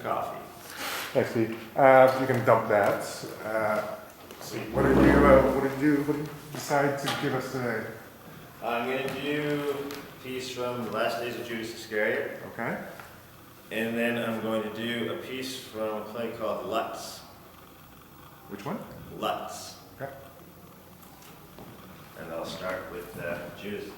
coffee. I see. You can dump that. Let's see. What did you decide to give us today? I'm going to do a piece from The Last Days of Judas Iscariot. Okay. And then I'm going to do a piece from a play called Lutz. Which one? Lutz. Okay. And I'll start with Judas.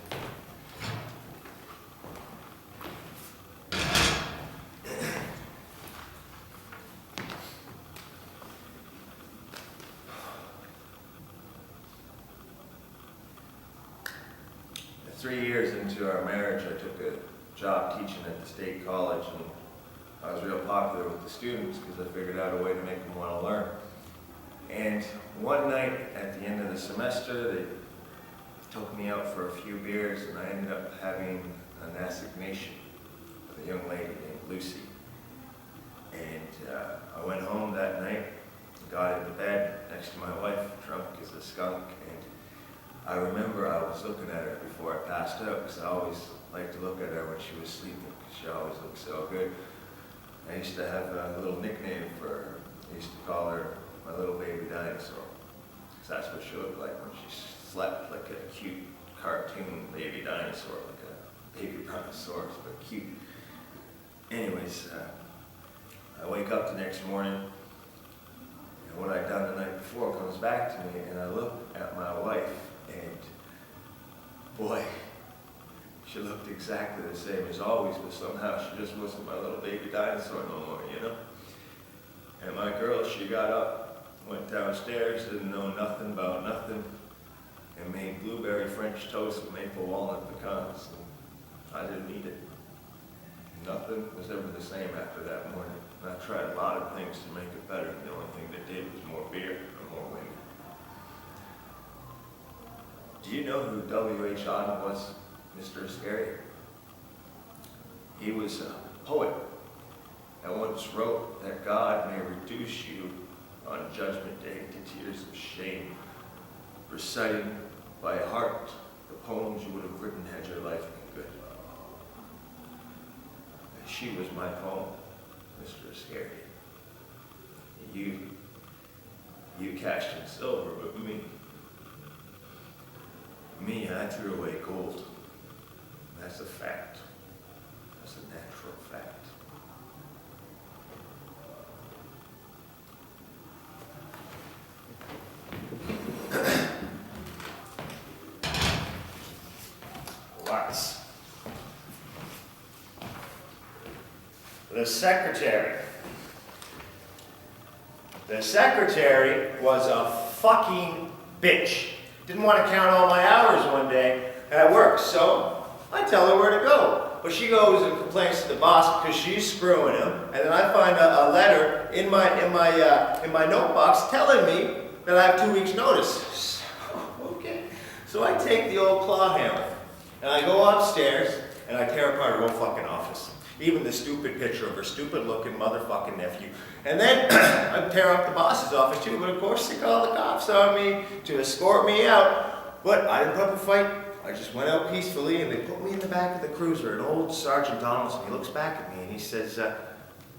Three years into our marriage, I took a job teaching at the state college, and I was real popular with the students because I figured out a way to make them want to learn. And one night at the end of the semester, they took me out for a few beers, and I ended up having an assignation with a young lady named Lucy. And I went home that night, got into bed next to my wife, drunk as a skunk, and I remember I was looking at her before I passed out, because I always liked to look at her when she was sleeping, because she always looked so good. I used to have a little nickname for her. I used to call her my little baby dinosaur, because that's what she looked like when she slept, like a cute cartoon baby dinosaur, like a baby brontosaurus, but cute. Anyways, I wake up the next morning, and what I'd done the night before comes back to me, and I look at my wife, and boy, she looked exactly the same as always, but somehow she just wasn't my little baby dinosaur no more, you know? And my girl, she got up, went downstairs, didn't know nothing about nothing, and made blueberry French toast with maple walnut pecans. And I didn't eat it. Nothing was ever the same after that morning. And I tried a lot of things to make it better. The only thing that did was more beer and more women. Do you know who W.H. Auden was, Mr. Iscariot? He was a poet that once wrote that God may reduce you on Judgment Day to tears of shame, reciting by heart the poems you would have written had your life been good. And she was my poem, Mr. Iscariot. You cashed in silver, but me, I threw away gold. That's a fact. That's a natural fact. Lots. The secretary. The secretary was a fucking bitch. Didn't want to count all my hours one day at work, so I tell her where to go. But she goes and complains to the boss because she's screwing him, and then I find a letter in my note box telling me that I have 2 weeks' notice. Okay. So I take the old claw hammer, and I go upstairs, and I tear apart her whole fucking office. Even the stupid picture of her stupid-looking motherfucking nephew. And then I tear up the boss's office too, but of course they call the cops on me to escort me out. But I didn't put up a fight. I just went out peacefully, and they put me in the back of the cruiser, and old Sergeant Donaldson, he looks back at me, and he says,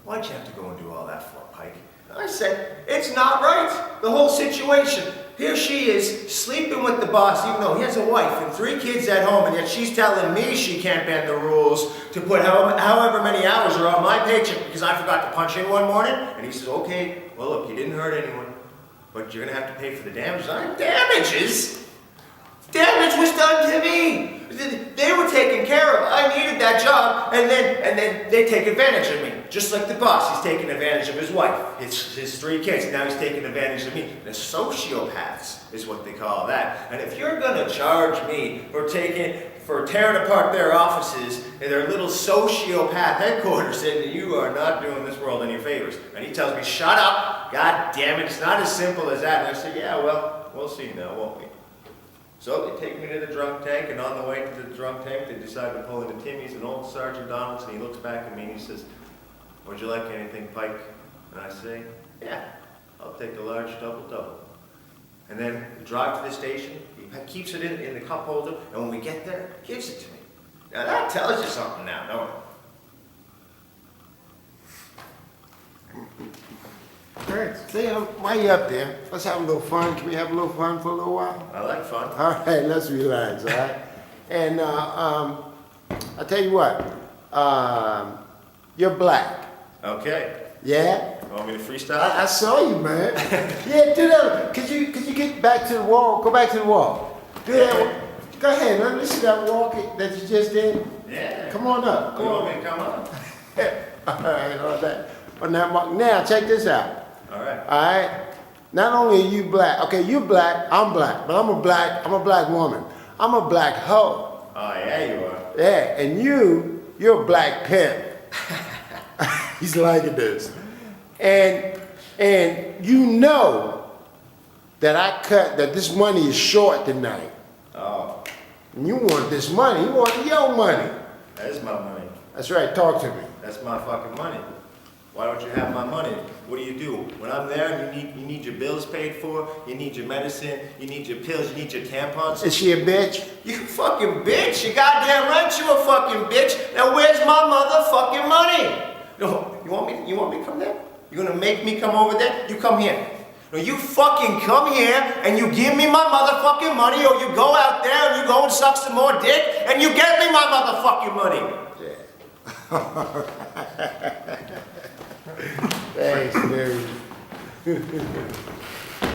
why'd you have to go and do all that for, Pike? And I said, it's not right, the whole situation. Here she is, sleeping with the boss, even though he has a wife and 3 kids at home, and yet she's telling me she can't bend the rules to put however many hours are on my paycheck because I forgot to punch in one morning. And he says, okay, well look, you didn't hurt anyone, but you're going to have to pay for the damages. Damages? Damage was done to me. They were taken care of. I needed that job, and then they take advantage of me. Just like the boss, he's taking advantage of his wife, his 3 kids, and now he's taking advantage of me. The sociopaths is what they call that. And if you're gonna charge me for tearing apart their offices and their little sociopath headquarters, then you are not doing this world any favors. And he tells me, shut up, God damn it, it's not as simple as that. And I said, yeah, well, we'll see now, won't we? So they take me to the drunk tank, and on the way to the drunk tank, they decide to pull into Timmy's, and old Sergeant Donaldson, he looks back at me and he says, would you like anything, Pike? And I say, yeah, I'll take a large double-double. And then we drive to the station, he keeps it in the cup holder, and when we get there, he gives it to me. Now that tells you something now, don't it? great. Say, why you up there? Let's have a little fun. Can we have a little fun for a little while? I like fun. All right, let's relax, all right? And I'll tell you what, you're black, Okay. yeah? You want me to freestyle? I saw you, man. Yeah, do that. Could you get back to the wall? Go back to the wall. Do that. Go ahead, let me see that walk that you just did. Yeah. Come on up. You want me to come up? All right, all that. But now check this out. All right. All right. Not only are you black, okay, you black, I'm black, but I'm a black woman. I'm a black hoe. Oh, yeah, you are. Yeah, and you're a black pimp. He's liking this. And you know that this money is short tonight. Oh, And you want this money, you want your money. that is my money. That's right, talk to me. That's my fucking money. Why don't you have my money? What do? When I'm there and you need your bills paid for, you need your medicine, you need your pills, you need your tampons. Is she a bitch? You fucking bitch! You goddamn right you a fucking bitch! Now where's my motherfucking money? No, you want me to come there? You gonna make me come over there? You come here. No, you fucking come here and you give me my motherfucking money, or you go out there and you go and suck some more dick and you get me my motherfucking money. Thanks, dude.